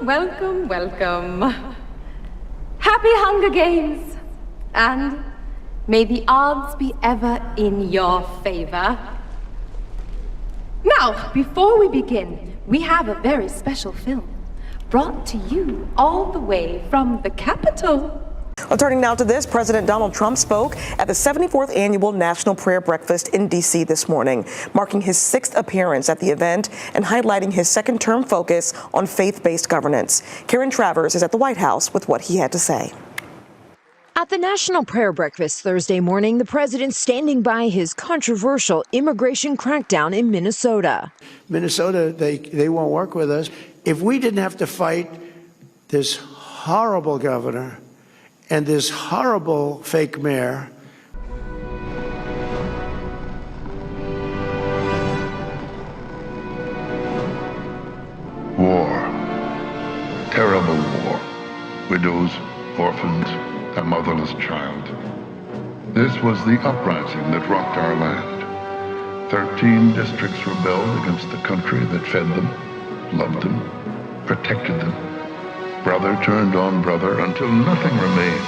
welcome, welcome. Happy Hunger Games, and may the odds be ever in your favor. Now, before we begin, we have a very special film brought to you all the way from the Capitol. Well, turning now to this, President Donald Trump spoke at the 74th Annual National Prayer Breakfast in D.C. this morning, marking his 6th appearance at the event and highlighting his second-term focus on faith-based governance. Karen Travers is at the White House with what he had to say. At the National Prayer Breakfast Thursday morning, the president standing by his controversial immigration crackdown in Minnesota. Minnesota, they won't work with us. If we didn't have to fight this horrible governor and this horrible fake mayor. War. Terrible war. Widows, orphans, a motherless child. This was the uprising that rocked our land. 13 districts rebelled against the country that fed them, loved them, protected them. Brother turned on brother until nothing remained.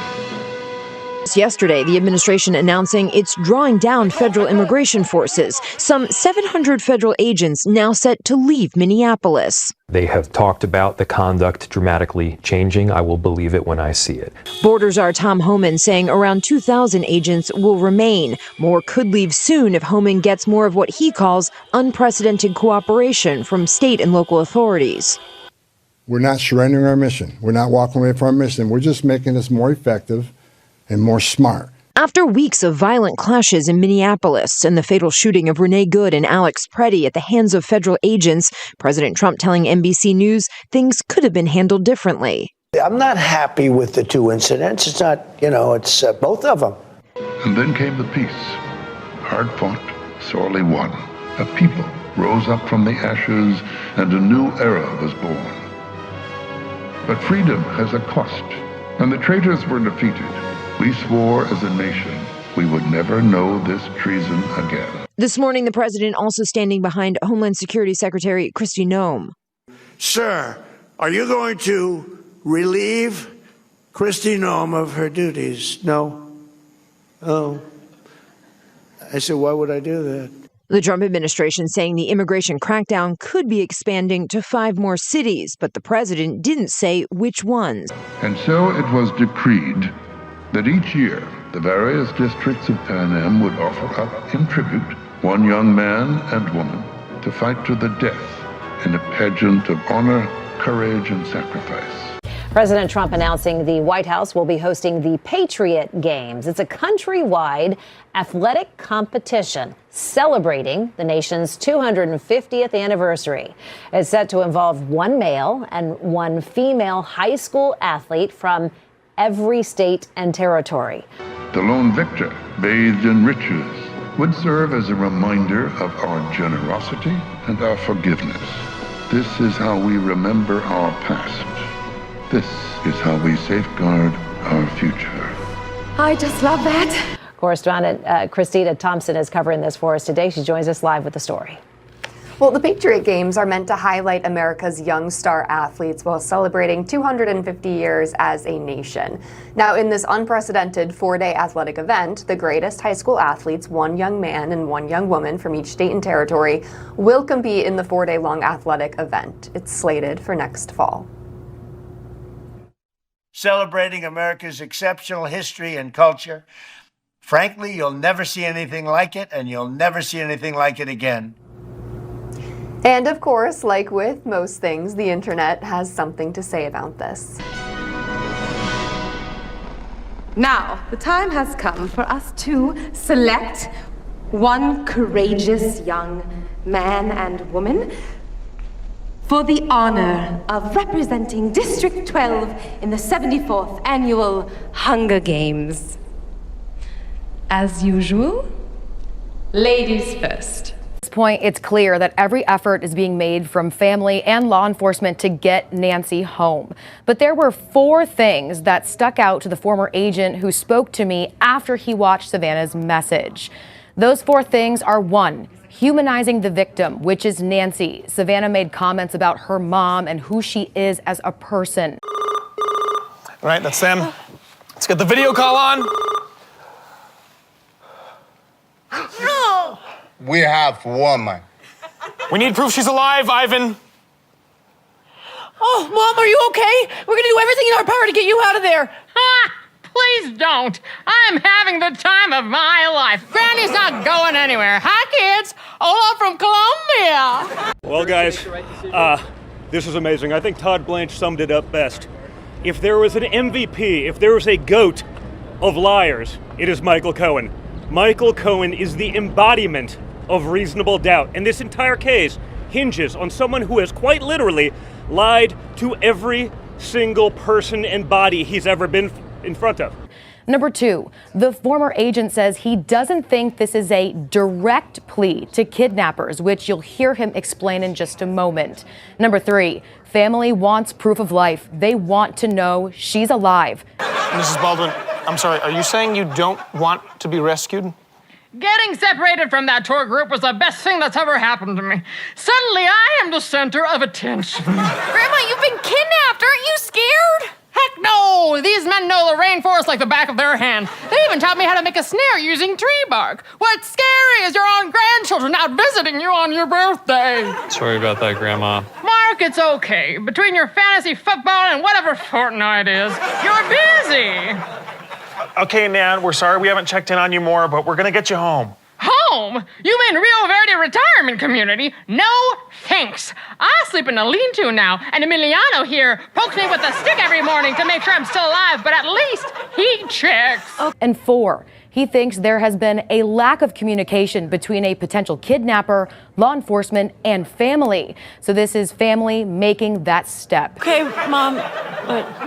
Yesterday, the administration announcing it's drawing down federal immigration forces. Some 700 federal agents now set to leave Minneapolis. They have talked about the conduct dramatically changing. I will believe it when I see it. Border Czar Tom Homan saying around 2,000 agents will remain. More could leave soon if Homan gets more of what he calls unprecedented cooperation from state and local authorities. We're not surrendering our mission. We're not walking away from our mission. We're just making this more effective and more smart. After weeks of violent clashes in Minneapolis and the fatal shooting of Renee Good and Alex Preddy at the hands of federal agents, President Trump telling NBC News things could have been handled differently. I'm not happy with the two incidents. It's not, it's both of them. And then came the peace. Hard fought, sorely won. A people rose up from the ashes and a new era was born. But freedom has a cost, and the traitors were defeated. We swore as a nation we would never know this treason again. This morning, the president also standing behind Homeland Security Secretary Kristi Noem. Sir, are you going to relieve Kristi Noem of her duties? No. Oh. I said, why would I do that? The Trump administration saying the immigration crackdown could be expanding to 5 more cities, but the president didn't say which ones. And so it was decreed that each year the various districts of Pan Am would offer up in tribute one young man and woman to fight to the death in a pageant of honor, courage, and sacrifice. President Trump announcing the White House will be hosting the Patriot Games. It's a countrywide athletic competition celebrating the nation's 250th anniversary. It's set to involve one male and one female high school athlete from every state and territory. The lone victor, bathed in riches, would serve as a reminder of our generosity and our forgiveness. This is how we remember our past. This is how we safeguard our future. I just love that. Correspondent Christina Thompson is covering this for us today. She joins us live with the story. Well, the Patriot Games are meant to highlight America's young star athletes while celebrating 250 years as a nation. Now, in this unprecedented 4-day athletic event, the greatest high school athletes, one young man and one young woman from each state and territory, will compete in the 4-day-long athletic event. It's slated for next fall. Celebrating America's exceptional history and culture. Frankly, you'll never see anything like it, and you'll never see anything like it again. And of course, like with most things, the internet has something to say about this. Now, the time has come for us to select one courageous young man and woman for the honor of representing District 12 in the 74th Annual Hunger Games. As usual, ladies first. At this point, it's clear that every effort is being made from family and law enforcement to get Nancy home. But there were 4 things that stuck out to the former agent who spoke to me after he watched Savannah's message. Those 4 things are: 1, humanizing the victim, which is Nancy. Savannah made comments about her mom and who she is as a person. All right, that's them. Let's get the video call on. No! We have woman. We need proof she's alive, Ivan. Oh, Mom, are you okay? We're gonna do everything in our power to get you out of there. Ha! Please don't. I'm having the time of my life. Granny's not going anywhere. Hi, kids. Hola from Colombia. Well, guys, this is amazing. I think Todd Blanche summed it up best. If there was an MVP, if there was a GOAT of liars, it is Michael Cohen. Michael Cohen is the embodiment of reasonable doubt. And this entire case hinges on someone who has quite literally lied to every single person and body he's ever been in front of. Number 2, the former agent says he doesn't think this is a direct plea to kidnappers, which you'll hear him explain in just a moment. Number 3, family wants proof of life. They want to know she's alive. Mrs. Baldwin, I'm sorry, are you saying you don't want to be rescued? Getting separated from that tour group was the best thing that's ever happened to me. Suddenly, I am the center of attention. Grandma, you've been kidnapped. Aren't you scared? Heck no! These men know the rainforest like the back of their hand. They even taught me how to make a snare using tree bark. What's scary is your own grandchildren out visiting you on your birthday. Sorry about that, Grandma. Mark, it's okay. Between your fantasy football and whatever Fortnite is, you're busy. Okay, Nan, we're sorry we haven't checked in on you more, but we're gonna get you home. Home? You mean Rio Verde retirement community? No thanks. I sleep in a lean-to now, and Emiliano here pokes me with a stick every morning to make sure I'm still alive, but at least he checks. And 4, he thinks there has been a lack of communication between a potential kidnapper, law enforcement, and family. So this is family making that step. Okay, Mom,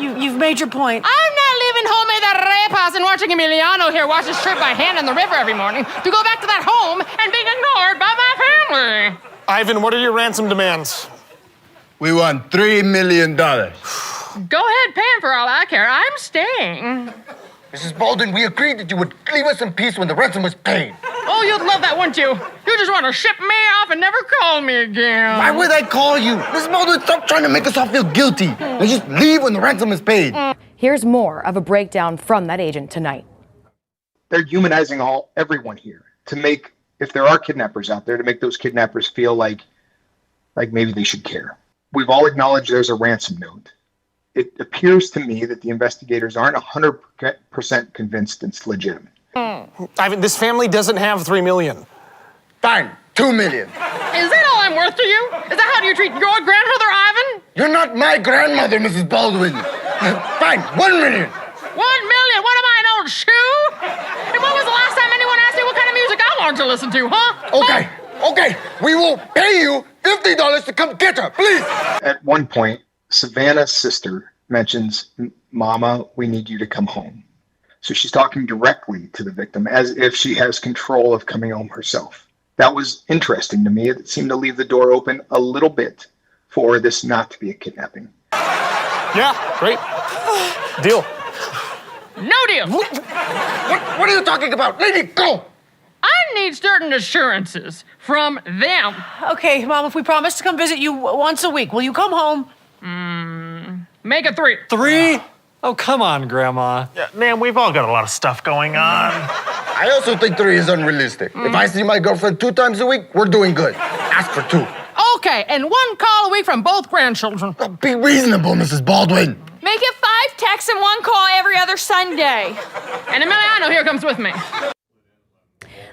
you've made your point. I'm not leaving homemade arepas and watching Emiliano here wash his shirt by hand in the river every morning to go back to that home and being ignored by my family. Ivan, what are your ransom demands? We want $3 million. Go ahead, pay him for all I care. I'm staying. Mrs. Baldwin, we agreed that you would leave us in peace when the ransom was paid. Oh, you'd love that, wouldn't you? You just want to ship me off and never call me again. Why would I call you? Mrs. Baldwin, stop trying to make us all feel guilty. Now just leave when the ransom is paid. Here's more of a breakdown from that agent tonight. They're humanizing everyone here to make, if there are kidnappers out there, to make those kidnappers feel like maybe they should care. We've all acknowledged there's a ransom note. It appears to me that the investigators aren't 100% convinced it's legitimate. Ivan, this family doesn't have $3 million. Fine, $2 million. Is that all I'm worth to you? Is that how you treat your grandmother, Ivan? You're not my grandmother, Mrs. Baldwin. Fine, $1 million. $1 million? What am I, an old shoe? And when was the last time anyone asked me what kind of music I wanted to listen to, huh? Okay, we will pay you $50 to come get her, please. At one point, Savannah's sister mentions, "Mama, we need you to come home." So she's talking directly to the victim as if she has control of coming home herself. That was interesting to me. It seemed to leave the door open a little bit for this not to be a kidnapping. Yeah, great. Deal. No deal. What are you talking about? Lady, go! I need certain assurances from them. Okay, Mom, if we promise to come visit you once a week, will you come home? Make it 3. 3? Oh, come on, Grandma. Yeah, man, we've all got a lot of stuff going on. I also think 3 is unrealistic. If I see my girlfriend 2 times a week, we're doing good. Ask for 2. Okay, and 1 call a week from both grandchildren. Be reasonable, Mrs. Baldwin. Make it 5 texts and 1 call every other Sunday. And Emiliano here comes with me.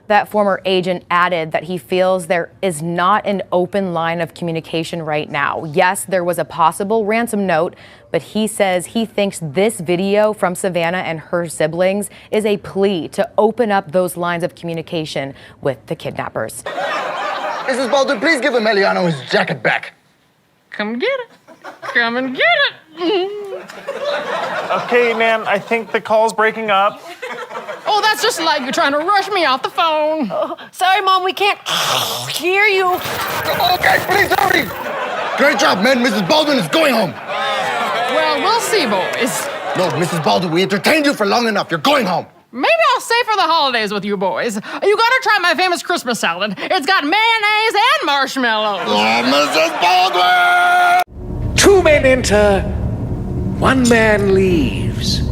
That former agent added that he feels there is not an open line of communication right now. Yes, there was a possible ransom note, but he says he thinks this video from Savannah and her siblings is a plea to open up those lines of communication with the kidnappers. Mrs. Baldwin, please give Emiliano his jacket back. Come get it. Come and get it. Okay, man, I think the call's breaking up. Oh, that's just like you trying to rush me off the phone. Oh, sorry, Mom, we can't hear you. Okay, please hurry. Great job, man. Mrs. Baldwin is going home. Well, we'll see, boys. No, Mrs. Baldwin, we entertained you for long enough. You're going home. Maybe I'll stay for the holidays with you boys. You gotta try my famous Christmas salad. It's got mayonnaise and marshmallows. Oh, Mrs. Baldwin! 2 men enter, 1 man leaves.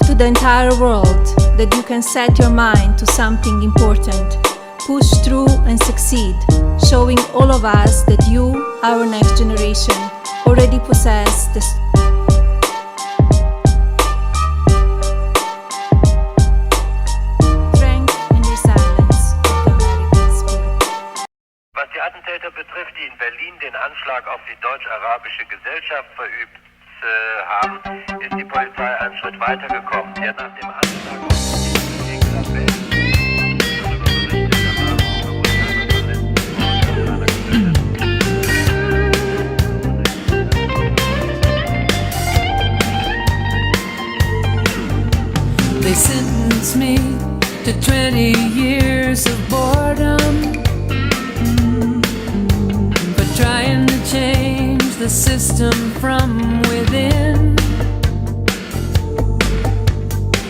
To the entire world that you can set your mind to something important, push through and succeed, showing all of us that you, our next generation, already possess the strength and resilience of the American spirit. Was die Attentäter betrifft, die in Berlin den Anschlag auf die deutsch-arabische Gesellschaft verübt haben, ist die Polizei einen Schritt weitergekommen. Der nach dem Anschlag auf die They sentenced me to 20 years of boredom for trying to change the system from within.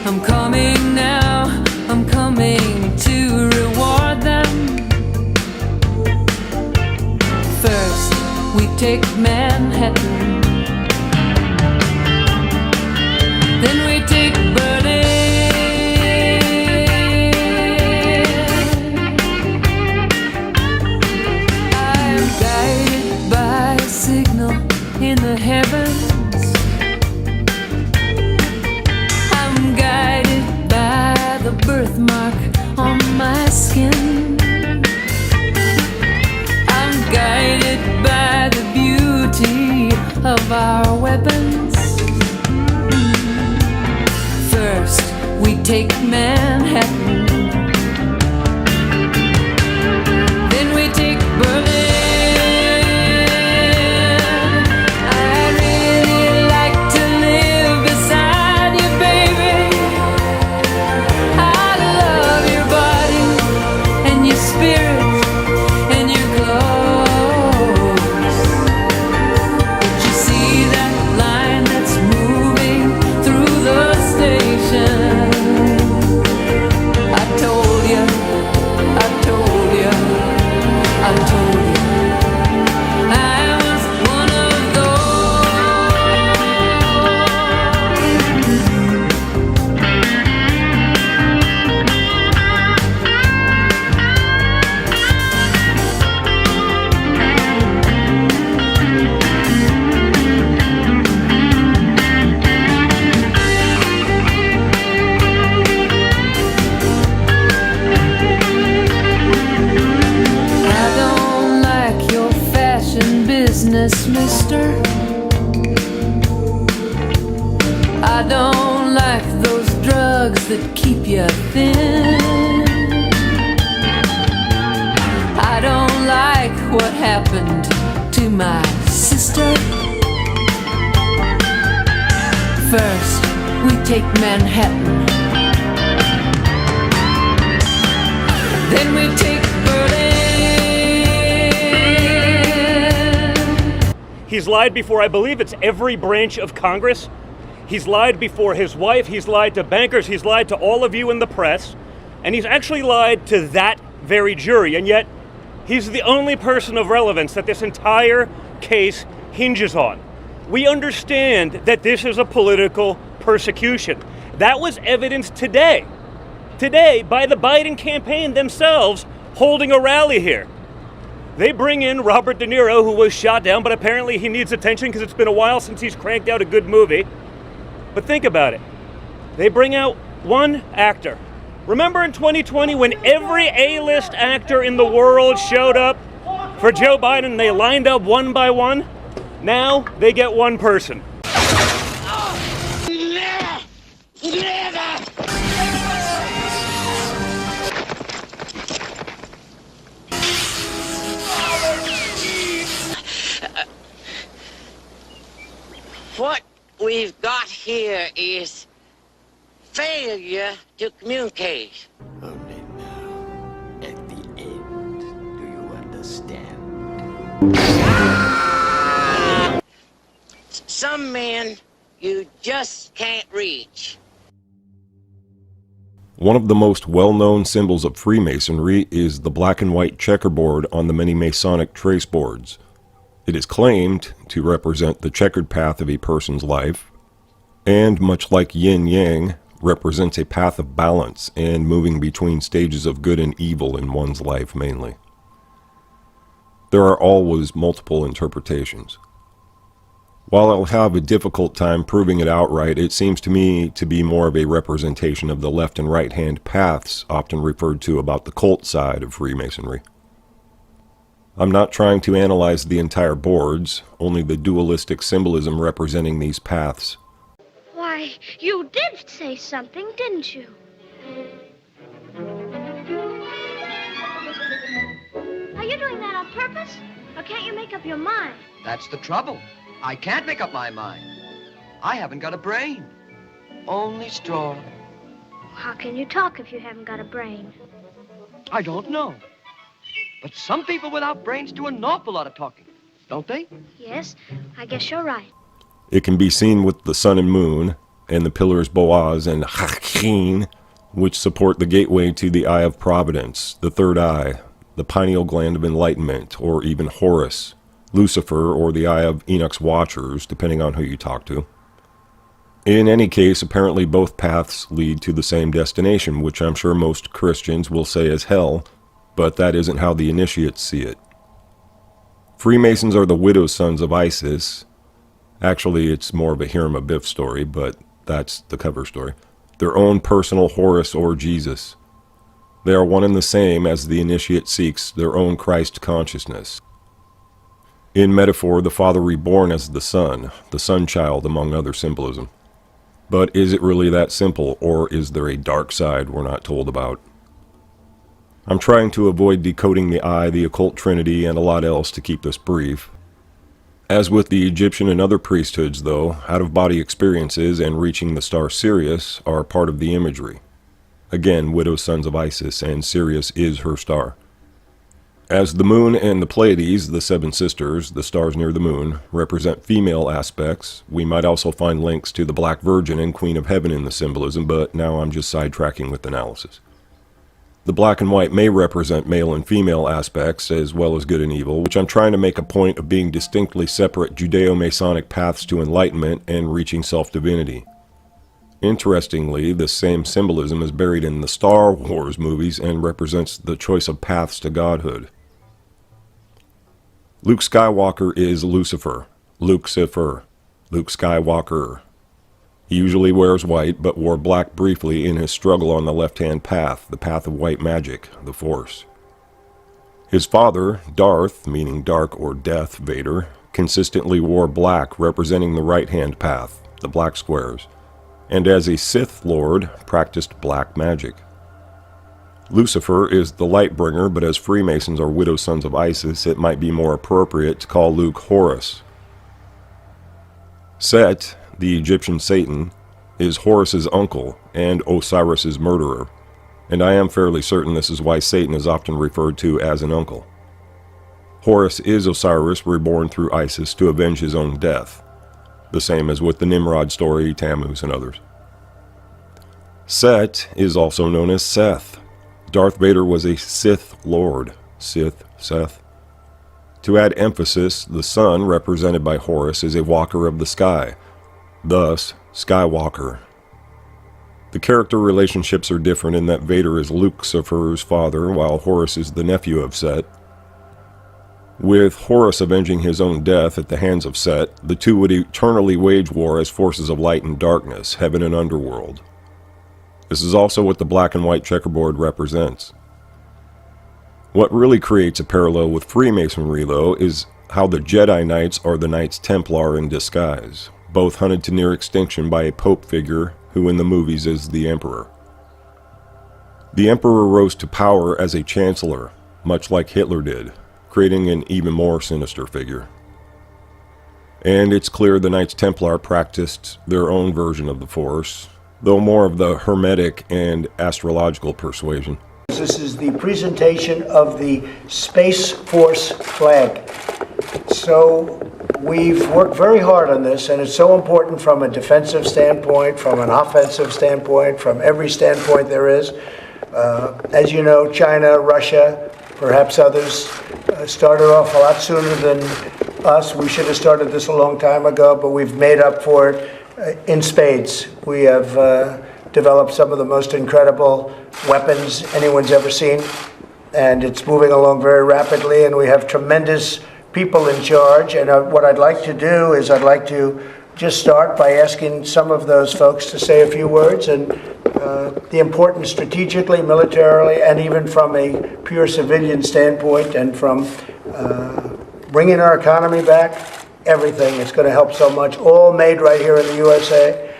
I'm coming now, I'm coming to reward them. First, we take Manhattan, then we take Berlin. I'm guided by a signal in the heavens. I'm guided by the birthmark on my skin. I'm guided by the beauty of our weapons. First, we take Manhattan, then we take Berlin. I'd really like to live beside you, baby. I love your body and your spirit and your clothes. Did you see that line that's moving through the station? I told you, I told you, I told you I was one of I don't like your fashion business, mister. I don't like those drugs that keep you thin. I don't like what happened to my sister. First, we take Manhattan, then we take Berlin. He's lied before, I believe it's every branch of Congress. He's lied before his wife, he's lied to bankers, he's lied to all of you in the press, and he's actually lied to that very jury, and yet he's the only person of relevance that this entire case hinges on. We understand that this is a political persecution. That was evidenced today by the Biden campaign themselves holding a rally here. They bring in Robert De Niro, who was shot down, but apparently he needs attention because it's been a while since he's cranked out a good movie. But think about it. They bring out one actor. Remember in 2020 when every A-list actor in the world showed up for Joe Biden, they lined up one by one? Now they get one person. we've got here is failure to communicate. Only now, at the end, do you understand? Some men you just can't reach. One of the most well-known symbols of Freemasonry is the black and white checkerboard on the many Masonic trace boards. It is claimed to represent the checkered path of a person's life, and much like yin-yang, represents a path of balance and moving between stages of good and evil in one's life mainly. There are always multiple interpretations. While I'll have a difficult time proving it outright, it seems to me to be more of a representation of the left and right hand paths often referred to about the cult side of Freemasonry. I'm not trying to analyze the entire boards, only the dualistic symbolism representing these paths. Why, you did say something, didn't you? Are you doing that on purpose? Or can't you make up your mind? That's the trouble. I can't make up my mind. I haven't got a brain. Only straw. How can you talk if you haven't got a brain? I don't know. But some people without brains do an awful lot of talking, don't they? Yes, I guess you're right. It can be seen with the sun and moon, and the pillars Boaz and Hachin, which support the gateway to the Eye of Providence, the third eye, the pineal gland of enlightenment, or even Horus, Lucifer, or the Eye of Enoch's Watchers, depending on who you talk to. In any case, apparently both paths lead to the same destination, which I'm sure most Christians will say is hell, but that isn't how the initiates see it. Freemasons are the widow sons of Isis. Actually, it's more of a Hiram Abiff story, but that's the cover story. Their own personal Horus or Jesus. They are one and the same as the initiate seeks their own Christ consciousness. In metaphor, the Father reborn as the Son child, among other symbolism. But is it really that simple, or is there a dark side we're not told about? I'm trying to avoid decoding the eye, the occult trinity, and a lot else to keep this brief. As with the Egyptian and other priesthoods, though, out-of-body experiences and reaching the star Sirius are part of the imagery. Again, widow sons of Isis, and Sirius is her star. As the moon and the Pleiades, the seven sisters, the stars near the moon, represent female aspects, we might also find links to the Black Virgin and Queen of Heaven in the symbolism, but now I'm just sidetracking with analysis. The black and white may represent male and female aspects, as well as good and evil, which I'm trying to make a point of being distinctly separate Judeo-Masonic paths to enlightenment and reaching self-divinity. Interestingly, this same symbolism is buried in the Star Wars movies and represents the choice of paths to godhood. Luke Skywalker is Lucifer, Luke Skywalker. He usually wears white, but wore black briefly in his struggle on the left-hand path, the path of white magic, the Force. His father, Darth, meaning dark or death, Vader, consistently wore black, representing the right-hand path, the black squares, and as a Sith Lord, practiced black magic. Lucifer is the light bringer, but as Freemasons are widow sons of Isis, it might be more appropriate to call Luke Horus. Set, the Egyptian Satan, is Horus's uncle and Osiris's murderer, and I am fairly certain this is why Satan is often referred to as an uncle. Horus is Osiris reborn through Isis to avenge his own death, the same as with the Nimrod story, Tammuz, and others. Set is also known as Seth. Darth Vader was a Sith Lord, Seth. To add emphasis, the sun, represented by Horus, is a walker of the sky, thus Skywalker. The character relationships are different in that Vader is Lucifer's father, while Horus is the nephew of Set. With Horus avenging his own death at the hands of Set, the two would eternally wage war as forces of light and darkness, heaven and underworld. This is also what the black and white checkerboard represents. What really creates a parallel with Freemasonry, though, is how the Jedi Knights are the Knights Templar in disguise, both hunted to near extinction by a pope figure who in the movies is the Emperor. The Emperor rose to power as a chancellor, much like Hitler did, creating an even more sinister figure. And it's clear the Knights Templar practiced their own version of the Force, though more of the Hermetic and astrological persuasion. This is the presentation of the Space Force flag. So we've worked very hard on this, and it's so important from a defensive standpoint, from an offensive standpoint, from every standpoint there is. As you know, China, Russia, perhaps others started off a lot sooner than us. We should have started this a long time ago, but we've made up for it in spades. We have developed some of the most incredible weapons anyone's ever seen, and it's moving along very rapidly, and we have tremendous people in charge. And what I'd like to do is I'd like to just start by asking some of those folks to say a few words, and the importance strategically, militarily, and even from a pure civilian standpoint, and from bringing our economy back, everything. It's going to help so much, all made right here in the USA.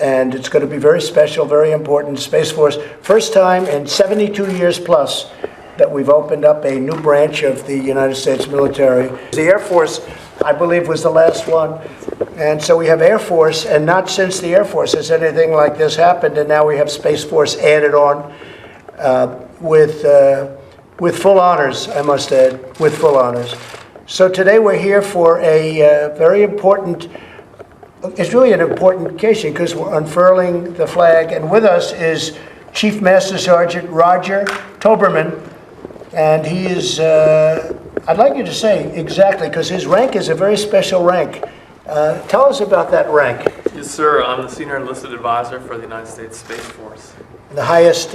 And it's going to be very special, very important. Space Force, first time in 72 years plus that we've opened up a new branch of the United States military. The Air Force, I believe, was the last one. And so we have Air Force, and not since the Air Force has anything like this happened, and now we have Space Force added on with full honors, I must add, with full honors. So today we're here for a very important, it's really an important occasion because we're unfurling the flag, and with us is Chief Master Sergeant Roger Toberman, and he is, I'd like you to say exactly, because his rank is a very special rank. Tell us about that rank. Yes, sir. I'm the Senior Enlisted Advisor for the United States Space Force. The highest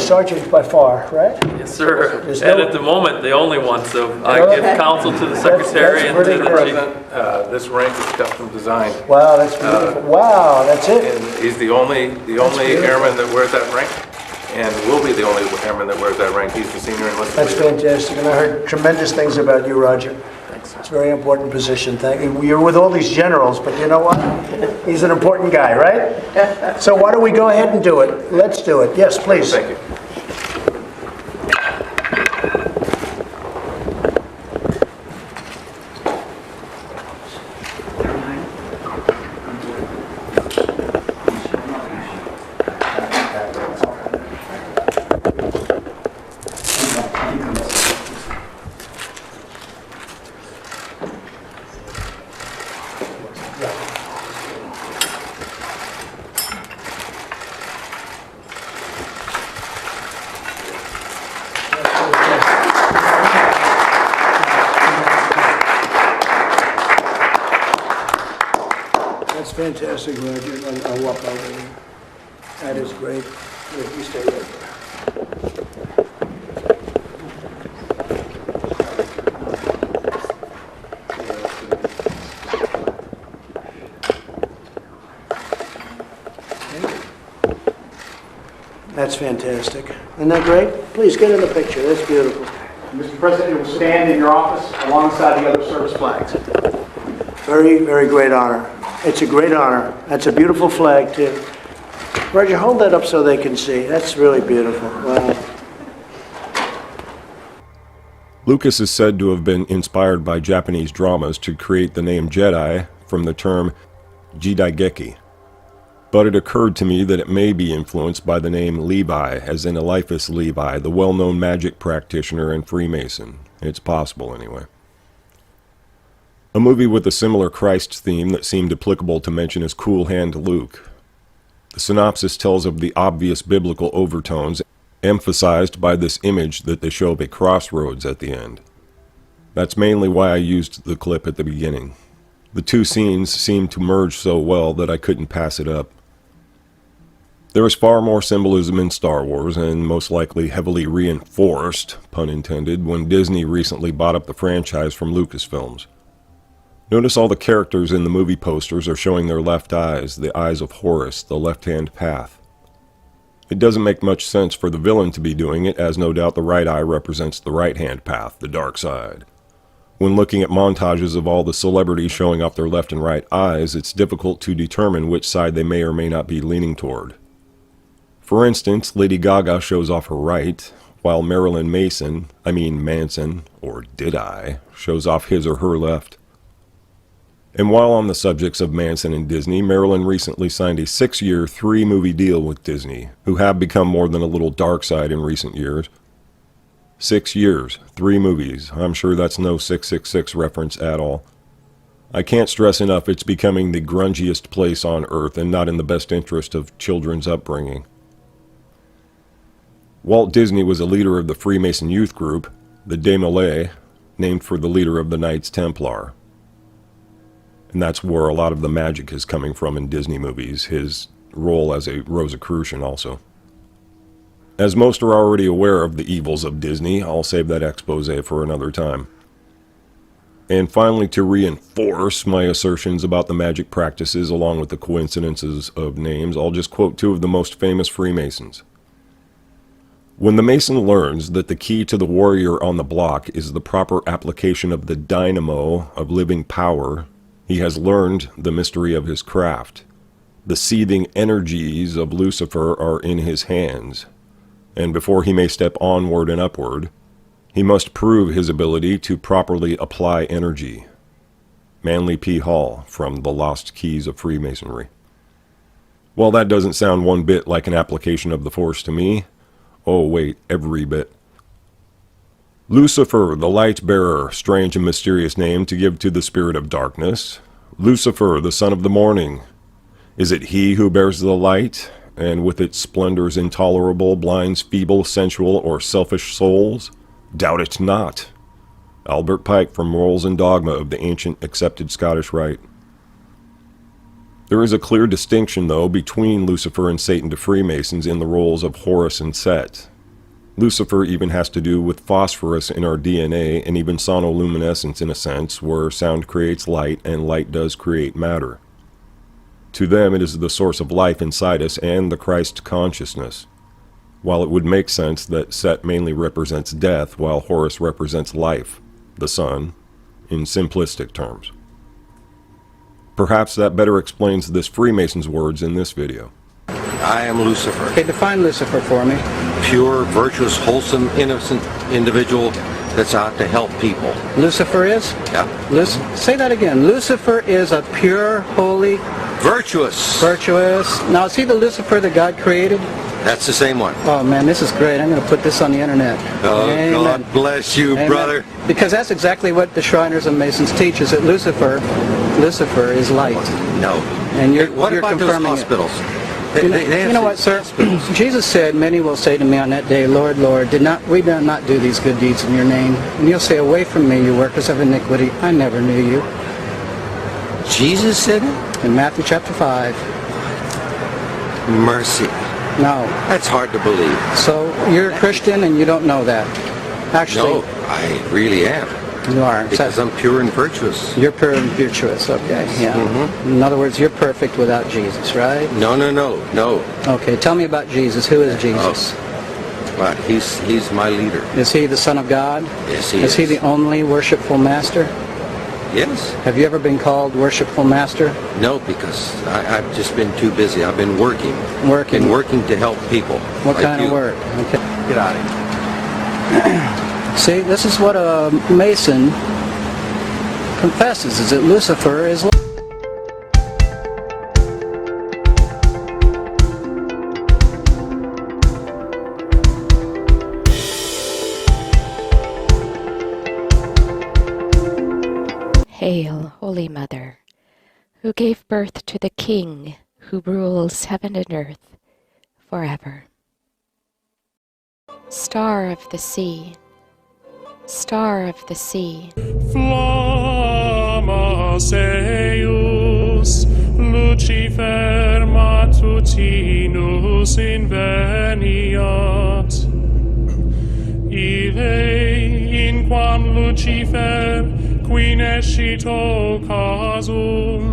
sergeant by far, right? Yes, sir. And at the moment, the only one. So I give counsel to the Secretary and to the Chief. This rank is custom designed. Wow, that's beautiful. Wow, that's it. And he's the only airman that wears that rank, and will be the only airman that wears that rank. He's the Senior Enlisted. That's fantastic, and I heard tremendous things about you, Roger. Thanks. It's a very important position. Thank you. You're with all these generals, but you know what? He's an important guy, right? So why don't we go ahead and do it? Let's do it. Yes, please. Thank you. That's fantastic, Roger. I'll walk over there. That is great. Here, you stay right there. That's fantastic. Isn't that great? Please get in the picture. That's beautiful. Mr. President, you will stand in your office alongside the other service flags. Very, very great honor. It's a great honor. That's a beautiful flag, too. Roger, hold that up so they can see. That's really beautiful. Wow. Lucas is said to have been inspired by Japanese dramas to create the name Jedi from the term Jidaigeki. But it occurred to me that it may be influenced by the name Levi, as in Eliphas Levi, the well-known magic practitioner and Freemason. It's possible, anyway. A movie with a similar Christ theme that seemed applicable to mention is Cool Hand Luke. The synopsis tells of the obvious biblical overtones, emphasized by this image that they show up a crossroads at the end. That's mainly why I used the clip at the beginning. The two scenes seemed to merge so well that I couldn't pass it up. There is far more symbolism in Star Wars, and most likely heavily reinforced, pun intended, when Disney recently bought up the franchise from Lucasfilms. Notice all the characters in the movie posters are showing their left eyes, the eyes of Horus, the left-hand path. It doesn't make much sense for the villain to be doing it, as no doubt the right eye represents the right-hand path, the dark side. When looking at montages of all the celebrities showing off their left and right eyes, it's difficult to determine which side they may or may not be leaning toward. For instance, Lady Gaga shows off her right, while Marilyn Manson, or did I, shows off his or her left. And while on the subjects of Manson and Disney, Marilyn recently signed a 6-year, 3-movie deal with Disney, who have become more than a little dark side in recent years. 6 years, 3 movies. I'm sure that's no 666 reference at all. I can't stress enough it's becoming the grungiest place on earth and not in the best interest of children's upbringing. Walt Disney was a leader of the Freemason youth group, the Desmoulins, named for the leader of the Knights Templar. And that's where a lot of the magic is coming from in Disney movies, his role as a Rosicrucian also. As most are already aware of the evils of Disney, I'll save that expose for another time. And finally, to reinforce my assertions about the magic practices along with the coincidences of names, I'll just quote 2 of the most famous Freemasons. When the Mason learns that the key to the warrior on the block is the proper application of the dynamo of living power, he has learned the mystery of his craft. The seething energies of Lucifer are in his hands, and before he may step onward and upward, he must prove his ability to properly apply energy. Manly P. Hall, from The Lost Keys of Freemasonry. Well, that doesn't sound one bit like an application of the Force to me. Oh wait, every bit. Lucifer, the light bearer, strange and mysterious name to give to the spirit of darkness. Lucifer, the son of the morning. Is it he who bears the light, and with its splendors intolerable, blinds feeble, sensual, or selfish souls? Doubt it not. Albert Pike from Morals and Dogma of the Ancient Accepted Scottish Rite. There is a clear distinction, though, between Lucifer and Satan to Freemasons in the roles of Horus and Set. Lucifer even has to do with phosphorus in our DNA and even sonoluminescence in a sense, where sound creates light and light does create matter. To them it is the source of life inside us and the Christ consciousness, while it would make sense that Set mainly represents death while Horus represents life, the sun, in simplistic terms. Perhaps that better explains this Freemason's words in this video. I am Lucifer. Okay, define Lucifer for me. Pure, virtuous, wholesome, innocent individual that's out to help people. Lucifer is? Yeah. Say that again. Lucifer is a pure, holy... Virtuous. Virtuous. Now, is he the Lucifer that God created? That's the same one. Oh, man, this is great. I'm going to put this on the internet. Oh, Amen. God bless you, Amen. brother. Because that's exactly what the Shriners and Masons teach, is that Lucifer is light. No. And you're, what you're about confirming those hospitals? You know what, sir? Jesus said, many will say to me on that day, Lord, Lord, we did not do these good deeds in your name? And you'll say, away from me, you workers of iniquity. I never knew you. Jesus said it? In Matthew chapter 5. Mercy. No. That's hard to believe. So you're a Christian and you don't know that? Actually. No, I really am. You are. Because I'm pure and virtuous. You're pure and virtuous, okay. Yeah. Mm-hmm. In other words, you're perfect without Jesus, right? No. Okay, tell me about Jesus. Who is Jesus? Well, he's my leader. Is he the Son of God? Yes, he is. Is he the only worshipful master? Yes. Have you ever been called worshipful master? No, because I've just been too busy. I've been working. Working? Been working to help people. What like kind you. of work? Okay. Get out of here. See, this is what a Mason confesses, is that Lucifer is... Hail, Holy Mother, who gave birth to the King who rules heaven and earth forever. Star of the sea, Star of the sea. Flammas eius, Lucifer matutinus inveniat. Ille inquam Lucifer, qui nescito casum,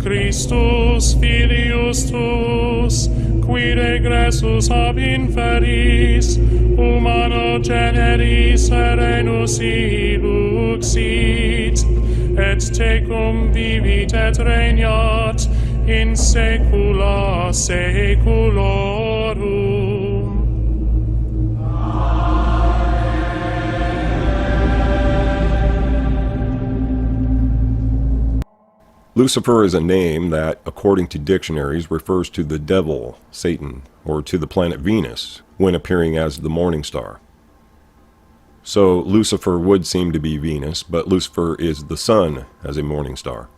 Christus filius tuus, qui regressus ab inferis, humano generis serenus iluxit, et tecum vivit et regnat in saecula saeculorum. Lucifer is a name that, according to dictionaries, refers to the devil, Satan, or to the planet Venus, when appearing as the morning star. So Lucifer would seem to be Venus, but Lucifer is the sun as a morning star.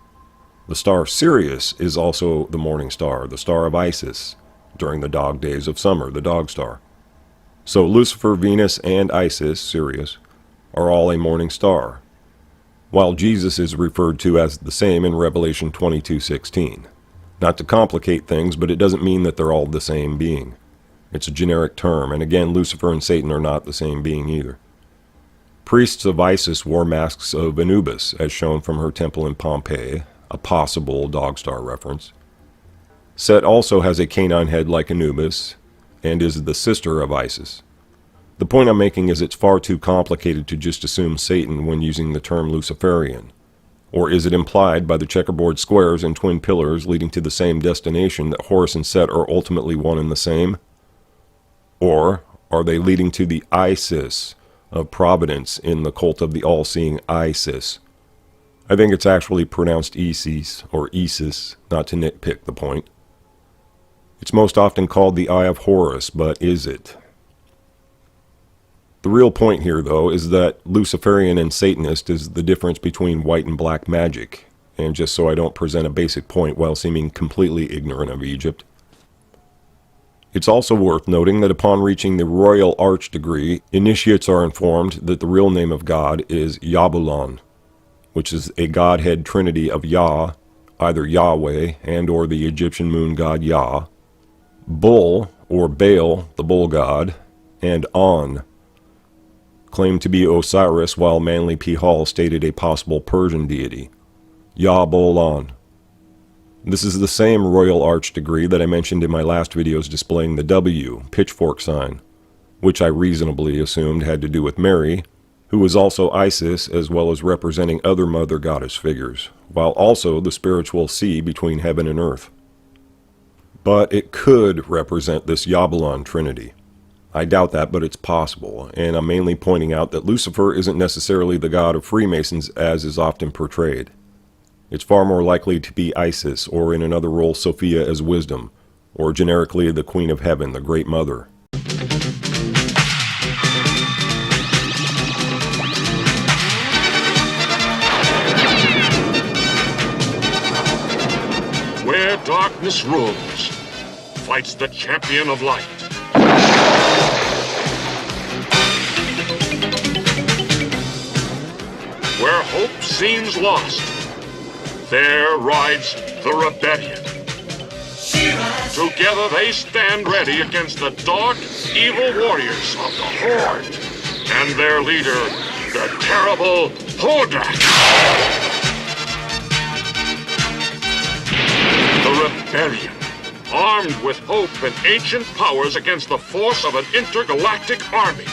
The star Sirius is also the morning star, the star of Isis, during the dog days of summer, the dog star. So Lucifer, Venus, and Isis, Sirius, are all a morning star, while Jesus is referred to as the same in Revelation 22:16. Not to complicate things, but it doesn't mean that they're all the same being. It's a generic term, and again, Lucifer and Satan are not the same being either. Priests of Isis wore masks of Anubis, as shown from her temple in Pompeii, a possible dog star reference. Set also has a canine head like Anubis, and is the sister of Isis. The point I'm making is it's far too complicated to just assume Satan when using the term Luciferian. Or is it implied by the checkerboard squares and twin pillars leading to the same destination that Horus and Set are ultimately one and the same? Or are they leading to the Isis of Providence in the cult of the all-seeing Isis? I think it's actually pronounced Isis or Isis, not to nitpick the point. It's most often called the Eye of Horus, but is it? The real point here, though, is that Luciferian and Satanist is the difference between white and black magic, and just so I don't present a basic point while seeming completely ignorant of Egypt. It's also worth noting that upon reaching the Royal Arch degree, initiates are informed that the real name of God is Yabulon, which is a godhead trinity of Yah, either Yahweh and or the Egyptian moon god Yah, Bull, or Baal, the bull god, and On, claimed to be Osiris, while Manly P. Hall stated a possible Persian deity, Yah-Bol-On. This is the same Royal Arch degree that I mentioned in my last videos displaying the W, pitchfork sign, which I reasonably assumed had to do with Mary, who was also Isis as well as representing other mother goddess figures, while also the spiritual sea between heaven and earth. But it could represent this Yabulon trinity. I doubt that, but it's possible, and I'm mainly pointing out that Lucifer isn't necessarily the god of Freemasons as is often portrayed. It's far more likely to be Isis, or in another role Sophia as wisdom, or generically the Queen of Heaven, the Great Mother. Where darkness rules, fights the champion of light. Where hope seems lost, there rides the rebellion. Together they stand ready against the dark, evil warriors of the Horde and their leader, the terrible Hordak. The rebellion, armed with hope and ancient powers against the force of an intergalactic army.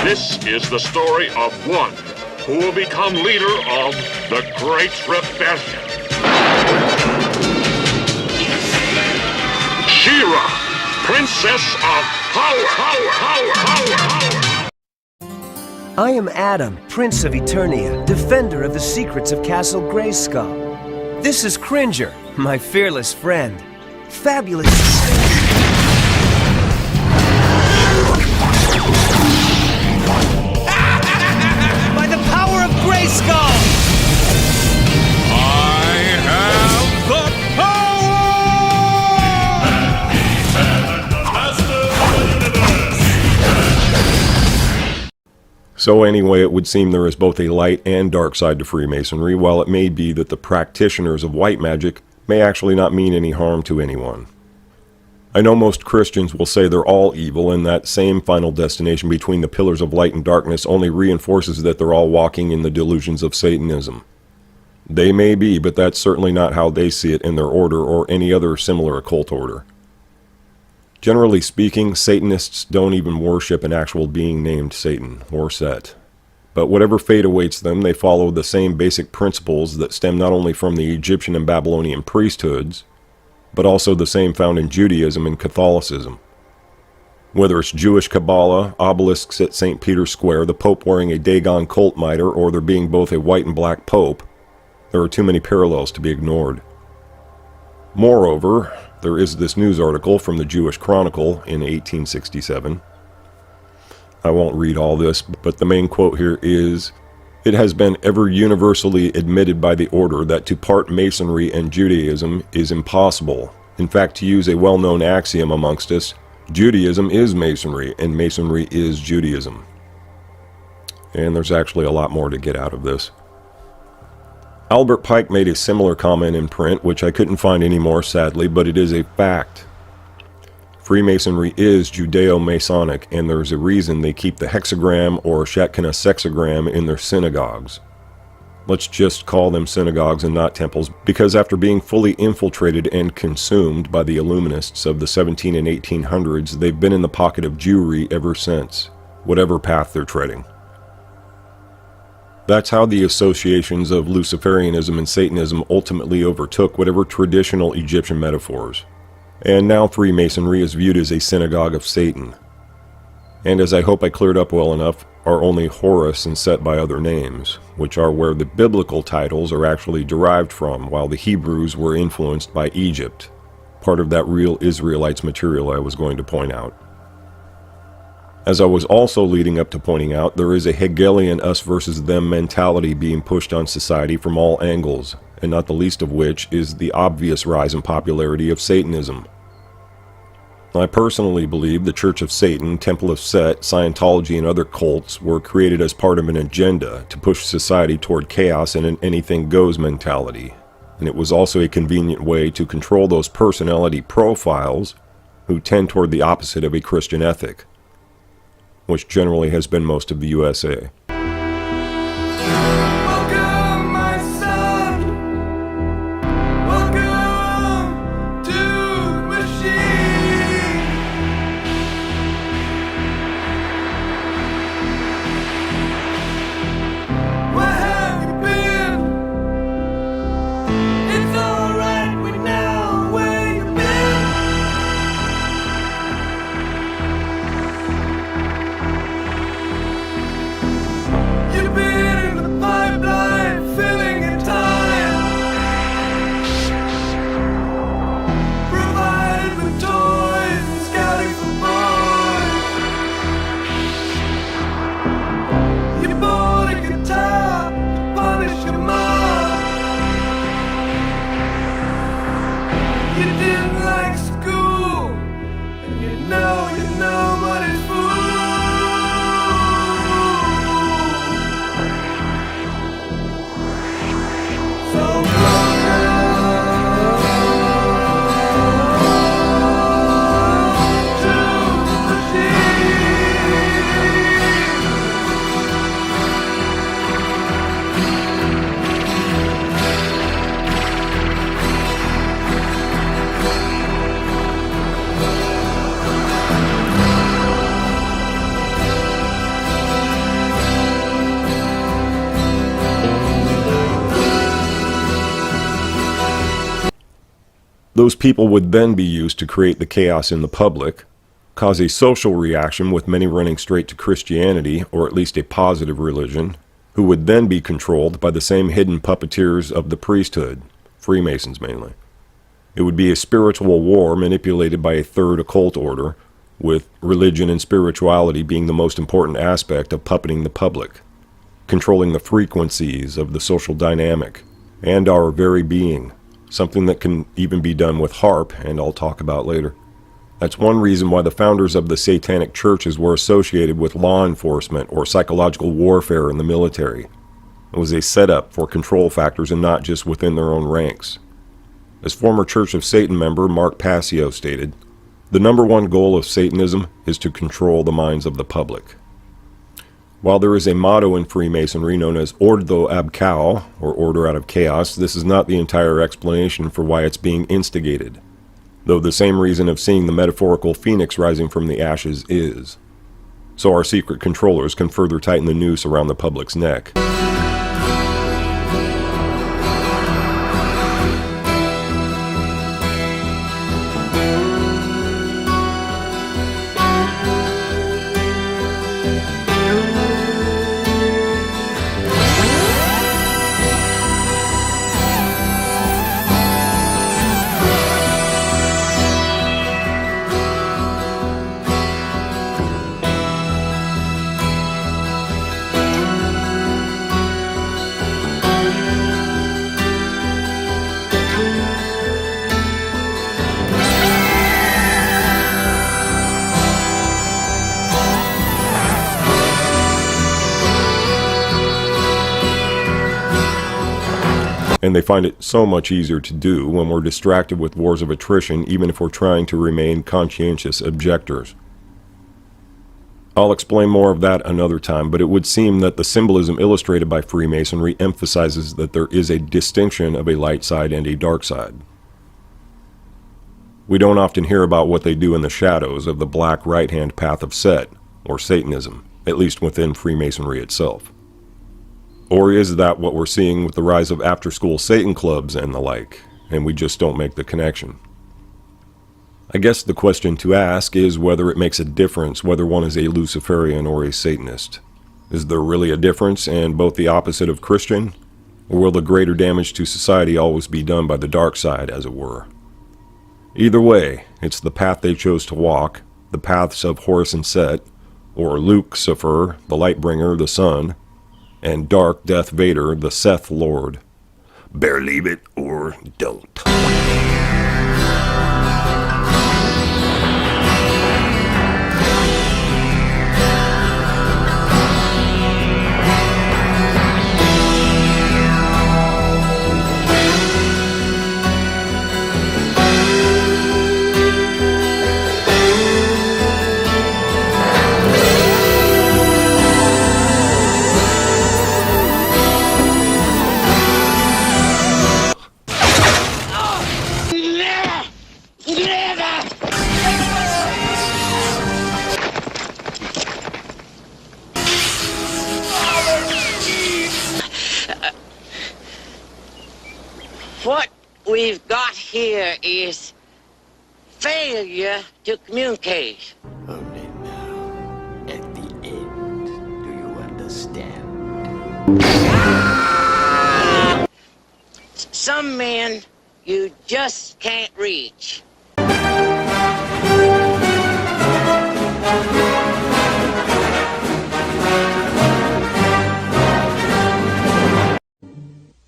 This is the story of one who will become leader of the Great Rebellion. She-Ra, Princess of Power. I am Adam, Prince of Eternia, defender of the secrets of Castle Grayskull. This is Cringer, my fearless friend. Fabulous. By the power of Grayskull! I have the So anyway, it would seem there is both a light and dark side to Freemasonry, while it may be that the practitioners of white magic may actually not mean any harm to anyone. I know most Christians will say they're all evil, and that same final destination between the pillars of light and darkness only reinforces that they're all walking in the delusions of Satanism. They may be, but that's certainly not how they see it in their order or any other similar occult order. Generally speaking, Satanists don't even worship an actual being named Satan or Set. But whatever fate awaits them, they follow the same basic principles that stem not only from the Egyptian and Babylonian priesthoods, but also the same found in Judaism and Catholicism. Whether it's Jewish Kabbalah, obelisks at St. Peter's Square, the Pope wearing a Dagon cult mitre, or there being both a white and black Pope, there are too many parallels to be ignored. Moreover, there is this news article from the Jewish Chronicle in 1867. I won't read all this, but the main quote here is, "It has been ever universally admitted by the order that to part Masonry and Judaism is impossible. In fact, to use a well-known axiom amongst us, Judaism is Masonry, and Masonry is Judaism." And there's actually a lot more to get out of this. Albert Pike made a similar comment in print, which I couldn't find anymore, sadly, but it is a fact. Freemasonry is Judeo-Masonic, and there's a reason they keep the hexagram or Shekinah sexagram in their synagogues. Let's just call them synagogues and not temples, because after being fully infiltrated and consumed by the Illuminists of the 17 and 1800s, they've been in the pocket of Jewry ever since, whatever path they're treading. That's how the associations of Luciferianism and Satanism ultimately overtook whatever traditional Egyptian metaphors. And now Freemasonry is viewed as a synagogue of Satan. And as I hope I cleared up well enough, are only Horus and set by other names, which are where the biblical titles are actually derived from, while the Hebrews were influenced by Egypt, part of that real Israelites material I was going to point out. As I was also leading up to pointing out, there is a Hegelian us versus them mentality being pushed on society from all angles, and not the least of which is the obvious rise in popularity of Satanism. I personally believe the Church of Satan, Temple of Set, Scientology, and other cults were created as part of an agenda to push society toward chaos and an anything-goes mentality, and it was also a convenient way to control those personality profiles who tend toward the opposite of a Christian ethic, which generally has been most of the USA. Those people would then be used to create the chaos in the public, cause a social reaction with many running straight to Christianity, or at least a positive religion, who would then be controlled by the same hidden puppeteers of the priesthood, Freemasons mainly. It would be a spiritual war manipulated by a third occult order, with religion and spirituality being the most important aspect of puppeting the public, controlling the frequencies of the social dynamic, and our very being. Something that can even be done with HARP, and I'll talk about later. That's one reason why the founders of the satanic churches were associated with law enforcement or psychological warfare in the military. It was a setup for control factors and not just within their own ranks. As former Church of Satan member Mark Passio stated, the number one goal of Satanism is to control the minds of the public. While there is a motto in Freemasonry known as Ordo ab Chaos, or order out of chaos, this is not the entire explanation for why it's being instigated, though the same reason of seeing the metaphorical phoenix rising from the ashes is. So our secret controllers can further tighten the noose around the public's neck. And they find it so much easier to do when we're distracted with wars of attrition, even if we're trying to remain conscientious objectors. I'll explain more of that another time, but it would seem that the symbolism illustrated by Freemasonry emphasizes that there is a distinction of a light side and a dark side. We don't often hear about what they do in the shadows of the black right-hand path of Set, or Satanism, at least within Freemasonry itself. Or is that what we're seeing with the rise of after-school Satan clubs and the like, and we just don't make the connection? I guess the question to ask is whether it makes a difference whether one is a Luciferian or a Satanist. Is there really a difference and both the opposite of Christian? Or will the greater damage to society always be done by the dark side, as it were? Either way, it's the path they chose to walk, the paths of Horus and Set, or Lucifer, the Lightbringer, the Sun, and Dark Death Vader, the Seth Lord. Believe it or don't. What we've got here is failure to communicate. Only now, at the end, do you understand? Some men you just can't reach.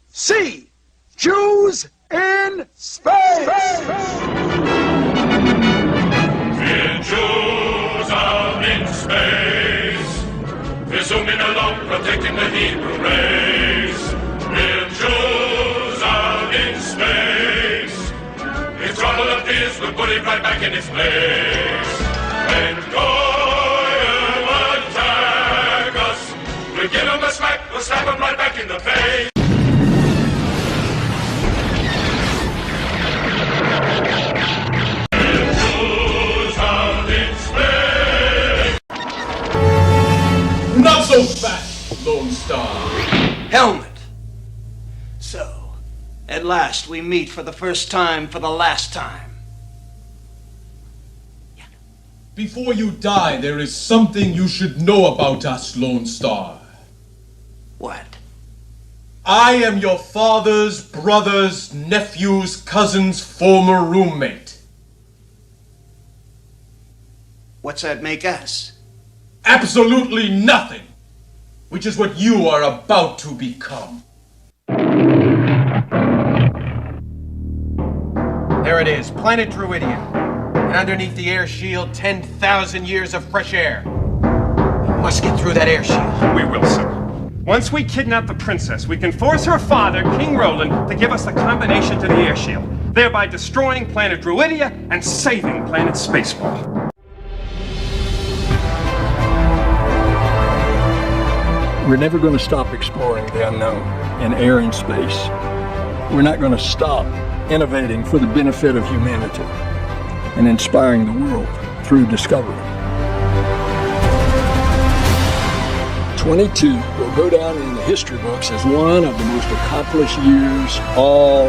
C. Jews in space! In Jews out in space, presuming along, protecting the Hebrew race. In Jews out in space, if trouble appears, we'll put it right back in its place. When Goyim attack us, we'll give them a smack, we'll slap them right back in the face. Not so fast, Lone Star. Helmet. So, at last we meet for the first time for the last time. Before you die, there is something you should know about us, Lone Star. What? I am your father's brother's nephew's cousin's former roommate. What's that make us? Absolutely nothing, which is what you are about to become. There it is, planet Druidia. And underneath the air shield, 10,000 years of fresh air. We must get through that air shield. We will, sir. Once we kidnap the princess, we can force her father, King Roland, to give us the combination to the air shield, thereby destroying planet Druidia and saving planet Spaceball. We're never going to stop exploring the unknown in air and space. We're not going to stop innovating for the benefit of humanity and inspiring the world through discovery. 22 will go down in the history books as one of the most accomplished years all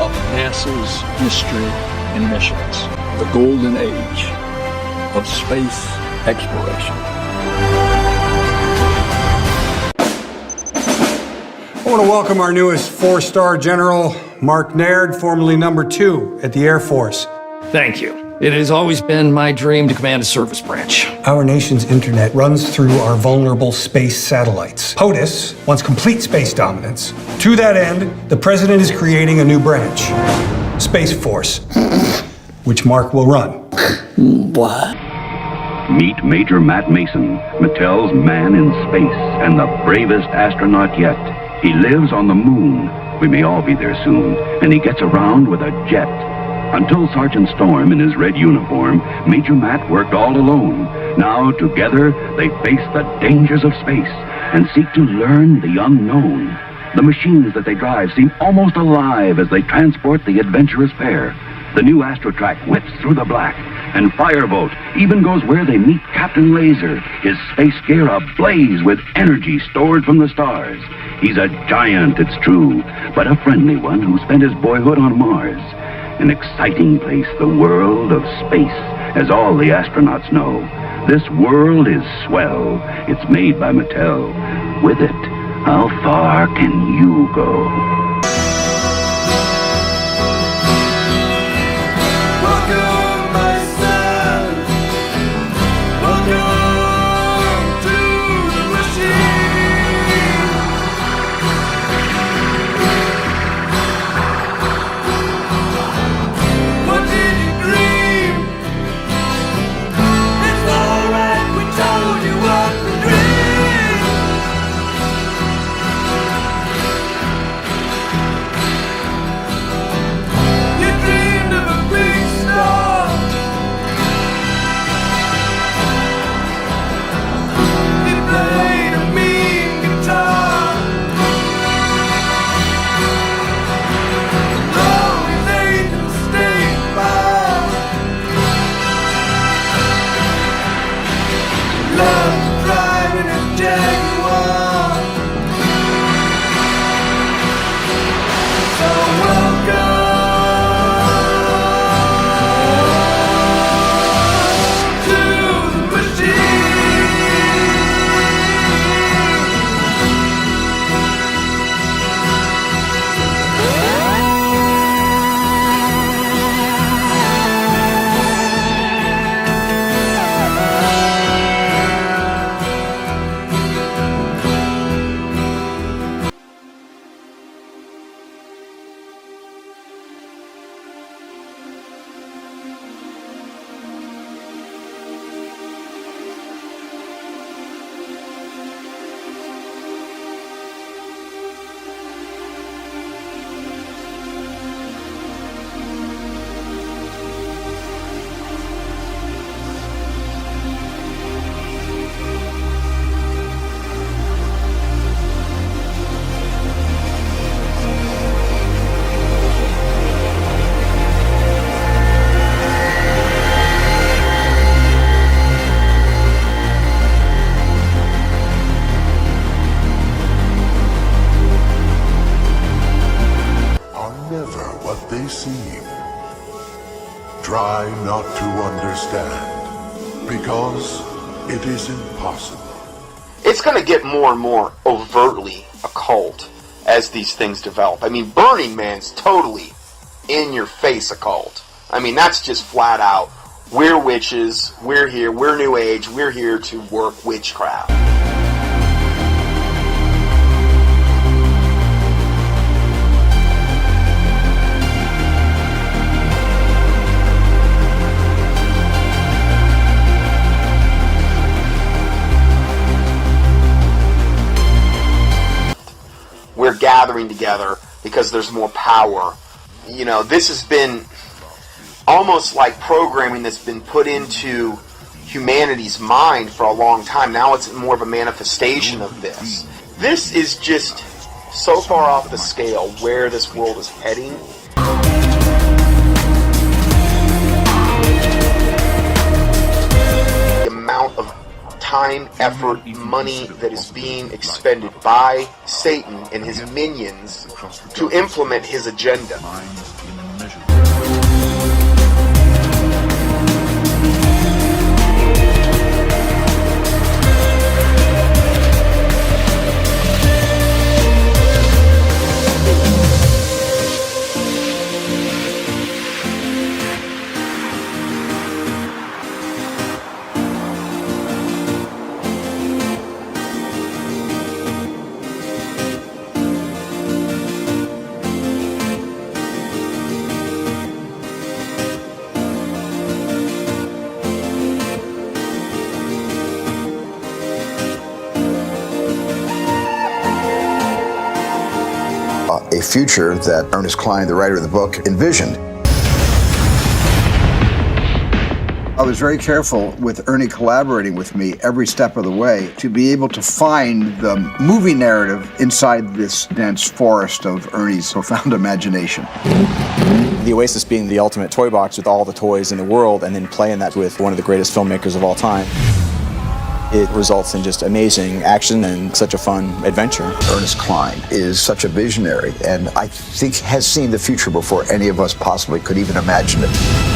of NASA's history and missions. The golden age of space exploration. I want to welcome our newest 4-star General, Mark Naird, formerly number 2 at the Air Force. Thank you. It has always been my dream to command a service branch. Our nation's internet runs through our vulnerable space satellites. POTUS wants complete space dominance. To that end, the President is creating a new branch, Space Force, which Mark will run. What? Meet Major Matt Mason, Mattel's man in space and the bravest astronaut yet. He lives on the moon We may all be there soon, and he gets around with a jet. Until Sergeant Storm in his red uniform, Major Matt worked all alone. Now, together, they face the dangers of space and seek to learn the unknown. The machines that they drive seem almost alive as they transport the adventurous pair. The new Astrotrack whips through the black, and Firebolt even goes where they meet Captain Laser, his space gear ablaze with energy stored from the stars. He's a giant, it's true, but a friendly one who spent his boyhood on Mars. An exciting place, the world of space, as all the astronauts know. This world is swell. It's made by Mattel. With it, how far can you go? Try not to understand, because it is impossible. It's going to get more and more overtly occult as these things develop. I mean, Burning Man's totally in-your-face occult. I mean, that's just flat out, we're witches, we're here, we're New Age, we're here to work witchcraft. We're gathering together because there's more power. You know, this has been almost like programming that's been put into humanity's mind for a long time. Now it's more of a manifestation of this. This is just so far off the scale where this world is heading. The amount of time, effort, money that is being expended by Satan and his minions to implement his agenda. future that Ernest Cline, the writer of the book, envisioned. I was very careful with Ernie collaborating with me every step of the way to be able to find the movie narrative inside this dense forest of Ernie's profound imagination. The Oasis being the ultimate toy box with all the toys in the world, and then playing that with one of the greatest filmmakers of all time. It results in just amazing action and such a fun adventure. Ernest Cline is such a visionary, and I think has seen the future before any of us possibly could even imagine it.